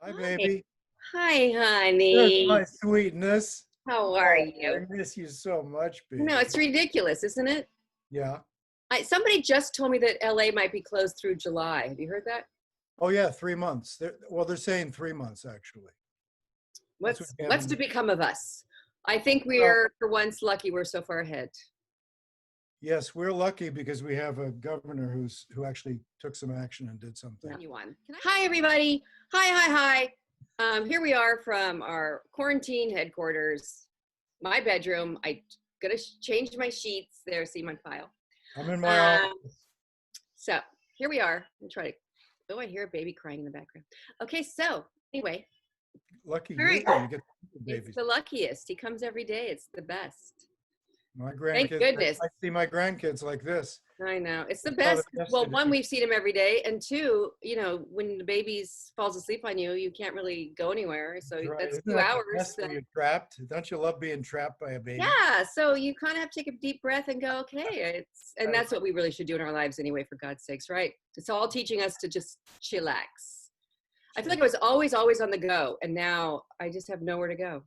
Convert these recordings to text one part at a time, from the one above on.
Hi, Hi. baby. Hi, There's my honey. sweetness. How are Oh, I you? miss you so much, No, baby. it's ridiculous, isn't it? Yeah. Somebody just told me that LA might be closed through July. Have you heard that? Oh, yeah, 3 months. They're saying 3 months, actually. That's what What's Gavin. to become of us? I think Well, we're, for once, lucky we're so far ahead. yes, we're lucky because we have a governor who actually took some action and did something. You won. Hi, everybody. Hi. Here we are from our quarantine headquarters, my bedroom. I gotta change my sheets. There, see my file. I'm in my Um, office. So here we are. I'm trying to. Oh, I hear a baby crying in the background. Okay, so anyway, Lucky all you. right. You get It's babies. the luckiest. He comes every day. It's the best. My Thank grandkids, goodness. I see my grandkids like this. I know. It's the I saw them best. Well, one, yesterday. we've seen him every day. And two, when the baby falls asleep on you, you can't really go anywhere. So That's right. that's Isn't two that the hours. best when you're trapped? Don't you love being trapped by a baby? Yeah. So you kind of have to take a deep breath and go, okay. And that's what we really should do in our lives anyway, for God's sakes, right? It's all teaching us to just chillax. I feel like I was always on the go, and now I just have nowhere to go.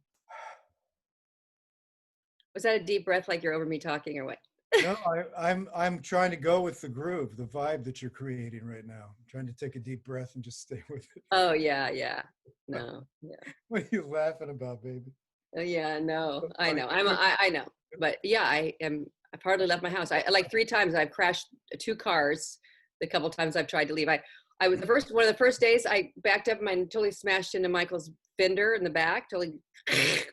Was that a deep breath, like you're over me talking, or what? No, I'm trying to go with the groove, the vibe that you're creating right now. I'm trying to take a deep breath and just stay with it. Oh yeah. No, yeah. What are you laughing about, baby? Yeah, no, So I funny. know. I know, but yeah, I am. I've hardly left my house. I like 3 times I've crashed 2 cars. The couple times I've tried to leave, I was one of the first days I backed up and totally smashed into Michael's fender in the back, totally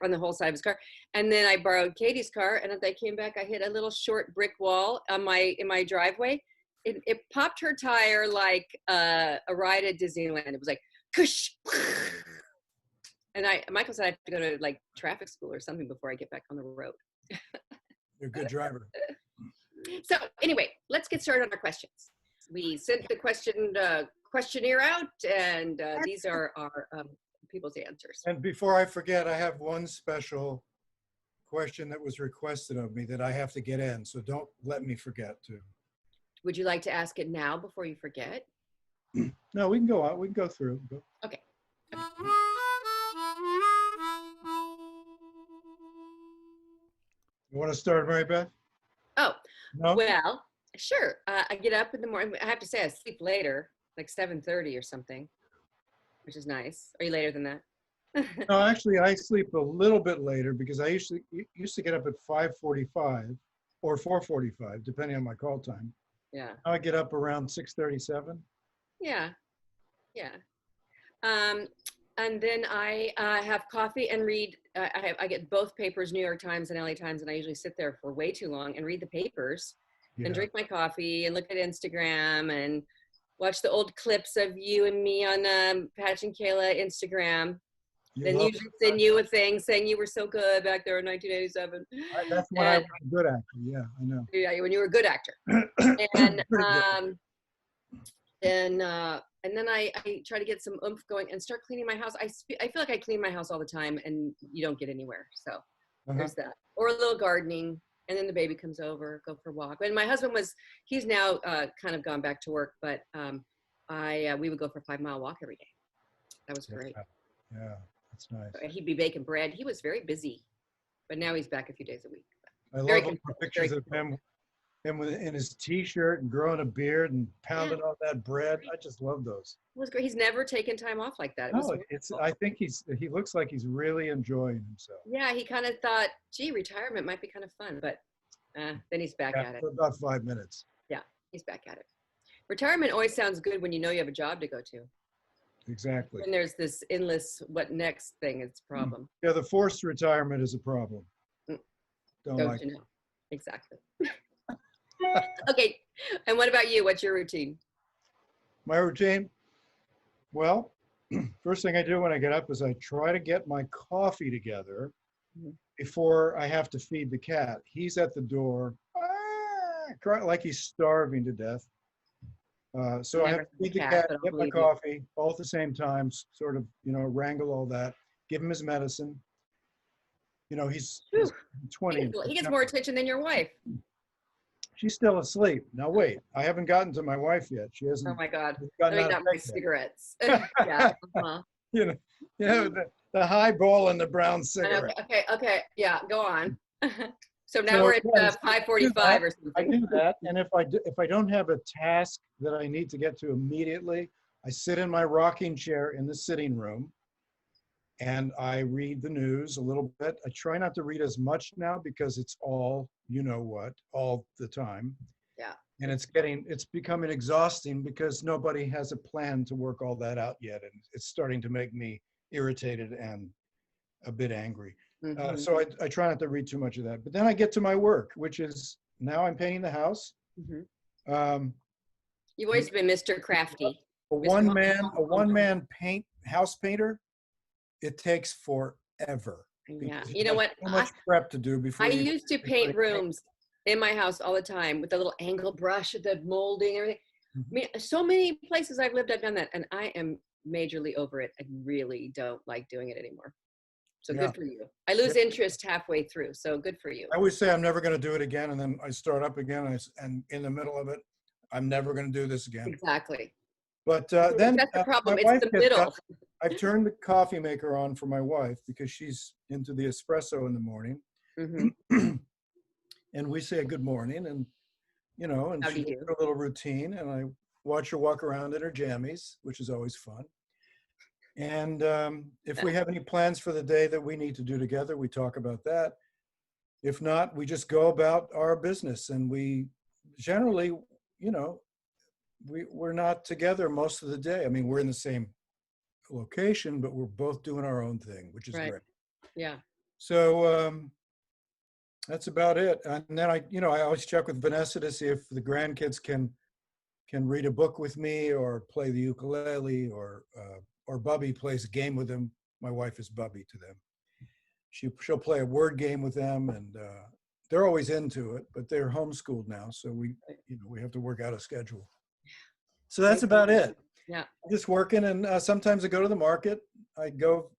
on the whole side of his car. And then I borrowed Katie's car, and as I came back, I hit a little short brick wall in my driveway. It popped her tire like a ride at Disneyland. It was like, kush. And Michael said I have to go to like traffic school or something before I get back on the road. You're a good driver. So anyway, let's get started on our questions. We sent the questionnaire out, and these are our people's answers. And before I forget, I have one special question that was requested of me that I have to get in. So don't let me forget to. Would you like to ask it now before you forget? No, we can go out. We can go through. Okay. You want to start, Mary Beth? Oh, No? well, sure. I get up in the morning. I have to say I sleep later, like 7:30 or something, which is nice. Are you later than that? No, actually, I sleep a little bit later because I used to get up at 5:45 or 4:45, depending on my call time. Yeah. Now I get up around 6:37. Yeah. Um, and then I have coffee and read. I get both papers, New York Times and LA Times, and I usually sit there for way too long and read the papers and Yeah. drink my coffee and look at Instagram and watch the old clips of you and me on Patch and Kayla Instagram. Then usually send you a thing saying you were so good back there in 1987. That's when I And was a good actor. Yeah, I know. yeah, when you were a good actor. And and then I try to get some oomph going and start cleaning my house. I feel like I clean my house all the time, and you don't get anywhere. So there's that. Or a little gardening, and then the baby comes over, go for a walk. And my husband he's now kind of gone back to work, but we would go for a 5-mile walk every day. That was great. Yeah, that's nice. He'd be baking bread. He was very busy, but now he's back a few days a week. I love all the pictures of him in his t-shirt and growing a beard and pounding on that bread. I just love those. It was great. He's never taken time off like that. I think he looks like he's really enjoying himself. Yeah, he kind of thought, gee, retirement might be kind of fun, but then he's back at it. For about 5 minutes. Yeah, he's back at it. Retirement always sounds good when you know you have a job to go to. Exactly. And there's this endless what next thing is a problem. Yeah, the forced retirement is a problem. Don't like it. Exactly. Okay, and what about you? What's your routine? My routine? Well, first thing I do when I get up is I try to get my coffee together before I have to feed the cat. He's at the door, crying like he's starving to death. So I have to feed the cat, get my coffee, all at the same time, sort of, wrangle all that, give him his medicine. He's 20. He gets more attention than your wife. She's still asleep. Now wait, I haven't gotten to my wife yet. She hasn't. Oh my God. Let me not my cigarettes. Yeah. you know, the high ball and the brown cigarette. Okay. Yeah, go on. So now So we're at yes, I do 5:45 that. or I something. do that, and if I don't have a task that I need to get to immediately, I sit in my rocking chair in the sitting room, and I read the news a little bit. I try not to read as much now because it's all, you know what, all the time. Yeah. And it's becoming exhausting because nobody has a plan to work all that out yet. And it's starting to make me irritated and a bit angry. Mhm. So I try not to read too much of that. But then I get to my work, which is now I'm painting the house. Mhm. Um, You've always been Mr. Crafty. a Mr. one man paint house painter, it takes forever Yeah. because you You know have what? so much prep to do I before used to before paint rooms in my house all the time with the little angle brush, the molding, everything. I Mhm. mean, so many places I've lived, I've done that, and I am majorly over it. I really don't like doing it anymore. So Yeah. good for you. I lose Yeah. interest halfway through, so good for you. I always say I'm never going to do it again, and then I start up again, and in the middle of it, I'm never going to do this again. Exactly. But then That's the my problem. It's wife the gets up. middle. I've turned the coffee maker on for my wife because she's into the espresso in the morning, Hmm. and we say good morning, and and How she do does you? her little routine, and I watch her walk around in her jammies, which is always fun. And if we have any plans for the day that we need to do together, we talk about that. If not, we just go about our business, and we generally, you know, we're not together most of the day. I mean, we're in the same location, but we're both doing our own thing, which is Right. great. Yeah. So that's about it. And then I always check with Vanessa to see if the grandkids can read a book with me or play the ukulele, or Bubby plays a game with them. My wife is Bubby to them. She'll play a word game with them, and they're always into it. But they're homeschooled now, so we have to work out a schedule. So that's about it. Yeah. Just working, and sometimes I go to the market. I go,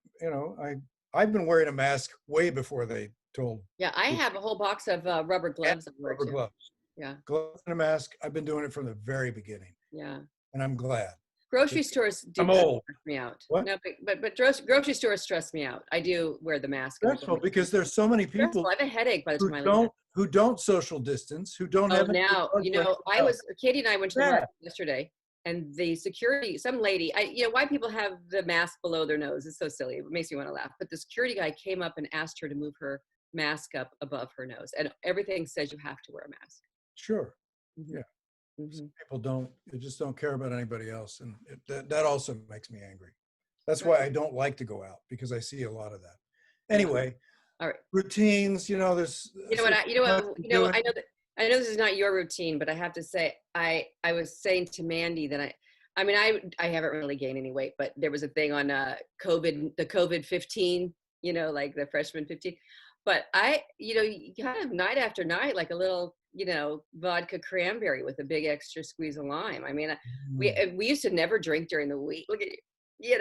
I've been wearing a mask way before they told. Yeah. I have a whole box of rubber gloves I wear Rubber too. gloves, Yeah. gloves and a mask. I've been doing it from the very beginning, Yeah. and I'm glad. Grocery stores do I'm kind of old. stress me out. What? No, but grocery stores stress me out. I do wear the mask. And Stressful because there's so many stressful. people I have a headache by the who time I leave. don't social distance, who don't Oh, have any now, drugs or anything else. Katie and I went to the Yeah. market yesterday, and the security, some lady, why people have the mask below their nose is so silly. It makes me want to laugh. But the security guy came up and asked her to move her mask up above her nose. And everything says you have to wear a mask. Sure. Mhm. Yeah. Mhm. Some people they just don't care about anybody else, and that also makes me angry. That's why I don't like to go out, because I see a lot of that. Anyway, All right. routines, there's You know what? doing. I know this is not your routine, but I have to say, I was saying to Mandy that I haven't really gained any weight, but there was a thing on the COVID 15, like the freshman 15. But you kind of night after night, like a little, vodka cranberry with a big extra squeeze of lime. I mean, we used to never drink during the week. Look at you,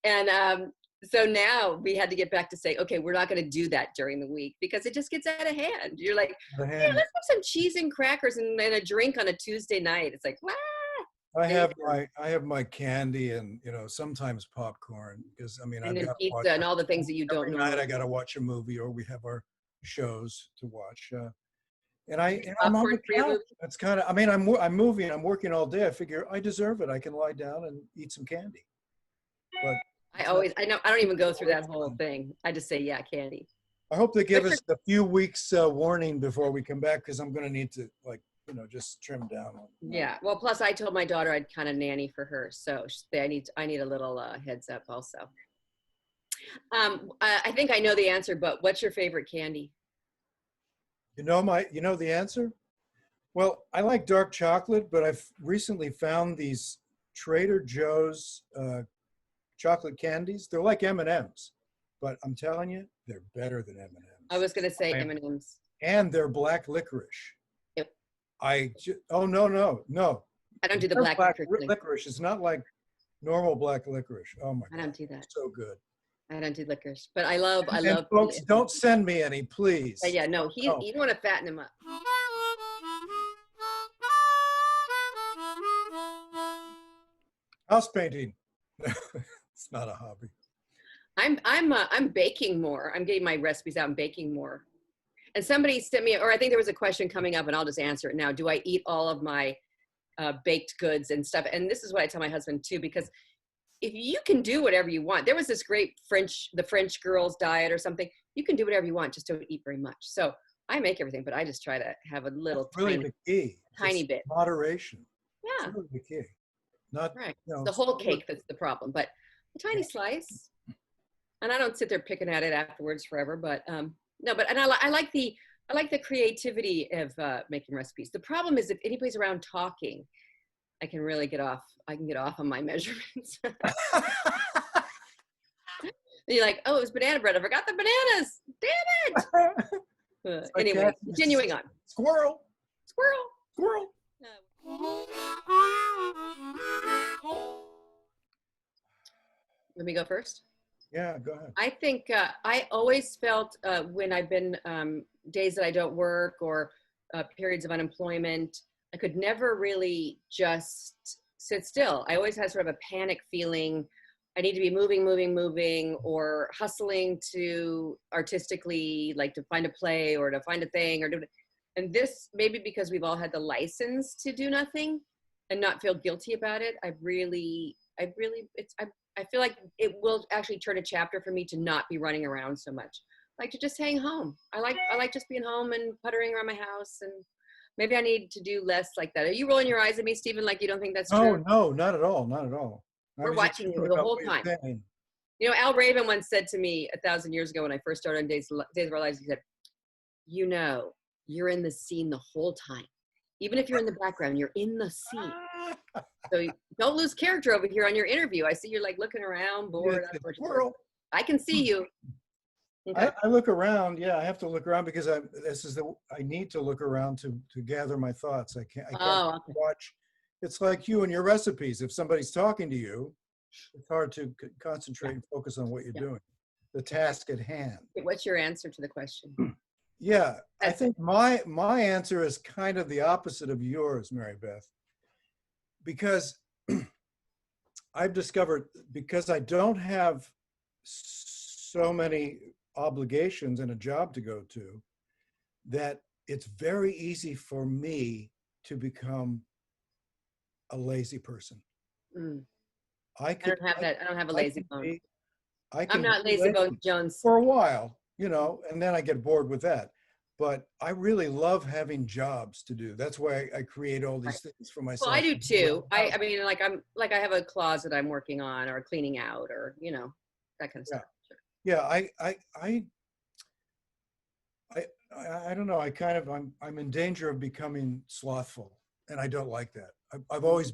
and so now we had to get back to say, okay, we're not going to do that during the week because it just gets out of hand. You're like, let's have some cheese and crackers and a drink on a Tuesday night. It's like, wow. I have my candy and sometimes popcorn, because And I've then got to watch pizza and all the things that you don't every know. night. I got to watch a movie, or we have our shows to watch. And I'm on Popcorn the for your couch. movie? That's kind of, I'm moving. I'm working all day. I figure I deserve it. I can lie down and eat some candy. But I don't even go through that whole thing. I just say, yeah, candy. I hope they give us a few weeks warning before we come back, because I'm going to need to just trim down. Yeah. Well, plus I told my daughter I'd kind of nanny for her, so I need a little heads up also. I think I know the answer, but what's your favorite candy? You know the answer? Well, I like dark chocolate, but I've recently found these Trader Joe's chocolate candies. They're like M&Ms, but I'm telling you, they're better than M&Ms. I was going to say M&Ms. And they're black licorice. Yep. Oh, no. I don't do the black licorice. It's not like normal black licorice. Oh my God. I don't do that. So good. I don't do licorice, but I love. Folks, don't send me any, please. Yeah, no, you don't want to fatten him up. House painting. It's not a hobby. I'm baking more. I'm getting my recipes out and baking more. And somebody sent me, or I think there was a question coming up, and I'll just answer it now. Do I eat all of my baked goods and stuff? And this is what I tell my husband too, because if you can do whatever you want, there was this great the French girls diet or something. You can do whatever you want, just don't eat very much. So I make everything, but I just try to have a little That's really the key. tiny It's bit. Moderation. Yeah. It's really the key. Not Right. You know, the whole cake that's the problem, but a tiny slice. And I don't sit there picking at it afterwards forever, but no, but and I like the creativity of making recipes. The problem is if anybody's around talking, I can really get off. I can get off on my measurements. You're like, oh, it was banana bread. I forgot the bananas. Damn it. Anyway, continuing on. Squirrel. Squirrel. Squirrel. Let me go first. Yeah, go ahead. I think I always felt when I've been days that I don't work or periods of unemployment, I could never really just sit still. I always had sort of a panic feeling. I need to be moving, or hustling to artistically, like to find a play or to find a thing or do. And this, maybe because we've all had the license to do nothing and not feel guilty about it. I feel like it will actually turn a chapter for me to not be running around so much. Like to just hang home. I like just being home and puttering around my house, and maybe I need to do less like that. Are you rolling your eyes at me, Stephen, like you don't think that's true? No, not at all. Not at all. We're watching you the whole time. You know, Al Raven once said to me 1,000 years ago when I first started on Days of Our Lives, he said, you know, you're in the scene the whole time. Even if you're in the background, you're in the scene. So don't lose character over here on your interview. I see you're like looking around, bored. I can see you. Okay. I look around. Yeah, I have to look around because I need to look around to gather my thoughts. I can't watch. It's like you and your recipes. If somebody's talking to you, it's hard to concentrate and focus on what you're doing, the task at hand. What's your answer to the question? Yeah, I think my answer is kind of the opposite of yours, Marybeth, because I've discovered, because I don't have so many obligations and a job to go to, that it's very easy for me to become a lazy person. I don't have a lazy bone. I'm not lazy bone Jones. For a while, you know, and then I get bored with that. But I really love having jobs to do. That's why I create all these things for myself. Well, I do too. I mean, I have a closet I'm working on or cleaning out or, you know, that kind of stuff. Sure. Yeah, I don't know. I'm in danger of becoming slothful, and I don't like that. I've always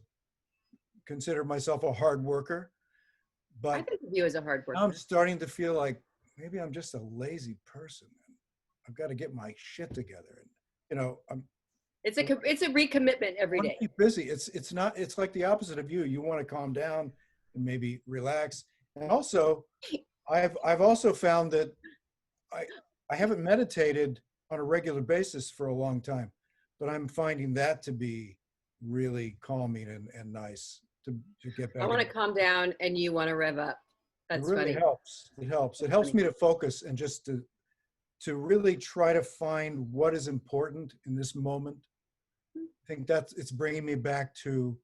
considered myself a hard worker, but I think of you as a hard worker. I'm starting to feel like maybe I'm just a lazy person. I've got to get my shit together, and you know, it's a recommitment every day. Keep busy. It's like the opposite of you. You want to calm down and maybe relax. And also, I've also found that I haven't meditated on a regular basis for a long time, but I'm finding that to be really calming and nice to get back. I want to calm down and you want to rev up. That's funny. It helps. It helps me to focus and just to really try to find what is important in this moment. I think it's bringing me back to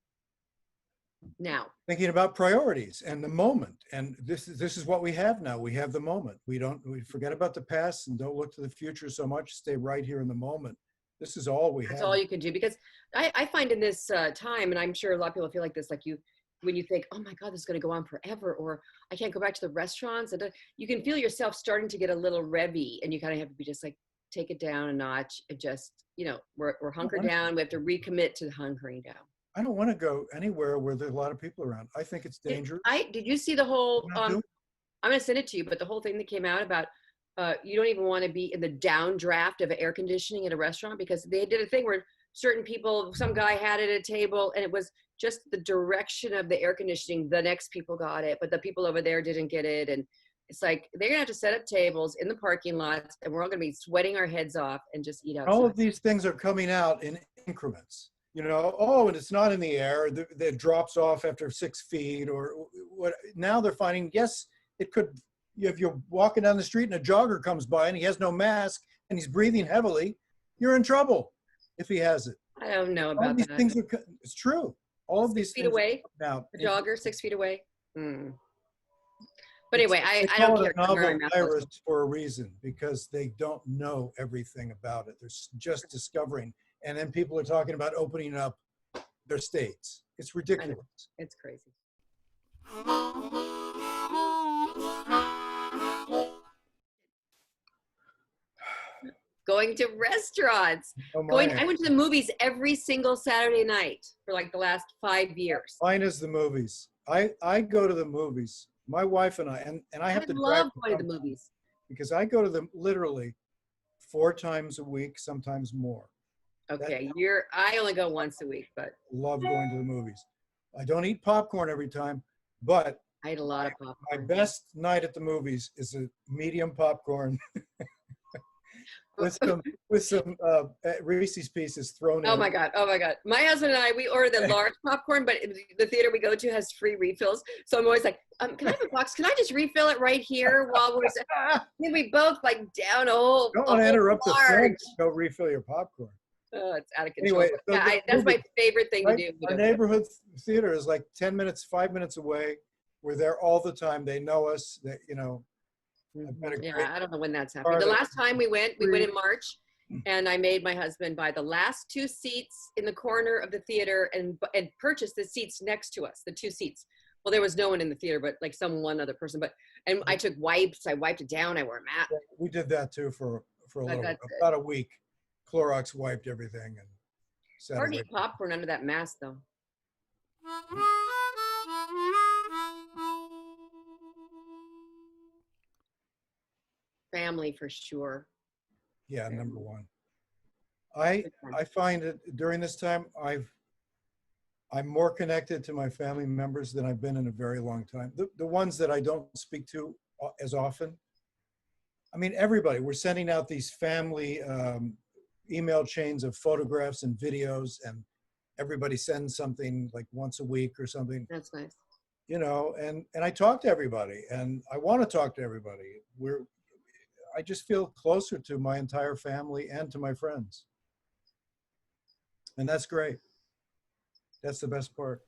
now thinking about priorities and the moment. And this is what we have now. We have the moment. We forget about the past and don't look to the future so much. Stay right here in the moment. This is all we have. That's all you can do, because I find in this time, and I'm sure a lot of people feel like this, like when you think, oh my God, this is going to go on forever, or I can't go back to the restaurants. And you can feel yourself starting to get a little revvy, and you kind of have to be just like, take it down a notch and just, you know, we're hunkered down. We have to recommit to hunkering down. I don't want to go anywhere where there's a lot of people around. I think it's dangerous. Did you see the whole, I'm going to send it to you, but the whole thing that came out about you don't even want to be in the downdraft of air conditioning at a restaurant, because they did a thing where certain people, some guy had it at a table and it was just the direction of the air conditioning. The next people got it, but the people over there didn't get it. And it's like, they're gonna have to set up tables in the parking lots and we're all gonna be sweating our heads off and just eat outside. All of these things are coming out in increments. you know, oh, and it's not in the air, that drops off after 6 feet or what. Now they're finding, yes, it could, if you're walking down the street and a jogger comes by and he has no mask and he's breathing heavily, you're in trouble if he has it. I don't know All about these that. things are, it's true. All of these 6 feet things away, now. a jogger 6 feet away. Mm. But anyway, They I call don't it care. a I'm wearing novel mask virus also. for a reason, because they don't know everything about it. They're just discovering. And then people are talking about opening up their states. It's ridiculous. It's crazy. Going to restaurants. Oh, I went to the movies every single Saturday night for like the last 5 years. mine is the movies. I go to the movies. My wife and I, and I have to love drag going to the movies. because I go to them literally 4 times a week, sometimes more. Okay, I only go once a week, but Love going to the movies. I don't eat popcorn every time, but I eat a lot of my popcorn. best night at the movies is a medium popcorn with some Reese's Pieces thrown in. Oh my God. Oh my God. My husband and I, we order the large popcorn, but the theater we go to has free refills. So I'm always like, can I have a box? Can I just refill it right here while we're, then we both like down a whole, Don't want to interrupt the film. large. Go refill your popcorn. Oh, it's out of control. Anyway, so Yeah, that's my favorite thing to do. Our neighborhood theater is like 10 minutes, 5 minutes away. We're there all the time. They know us. That, you know, I've been a Yeah, great I don't know when that's happening. part The of- last time we went in March, and I made my husband buy the last 2 seats in the corner of the theater and purchase the seats next to us, the 2 seats. Well, there was no one in the theater, but like one other person. And I took wipes. I wiped it down. I wore a mat. We did that too for a little, about a week. Clorox wiped everything and sat Hard to away. eat popcorn under that mask, though. Family for sure. Yeah, number one. I find it during this time I'm more connected to my family members than I've been in a very long time. The ones that I don't speak to as often. I mean, everybody. We're sending out these family email chains of photographs and videos, and everybody sends something like once a week or something. That's nice. You know, and I talk to everybody, and I want to talk to everybody. I just feel closer to my entire family and to my friends. And that's great. That's the best part.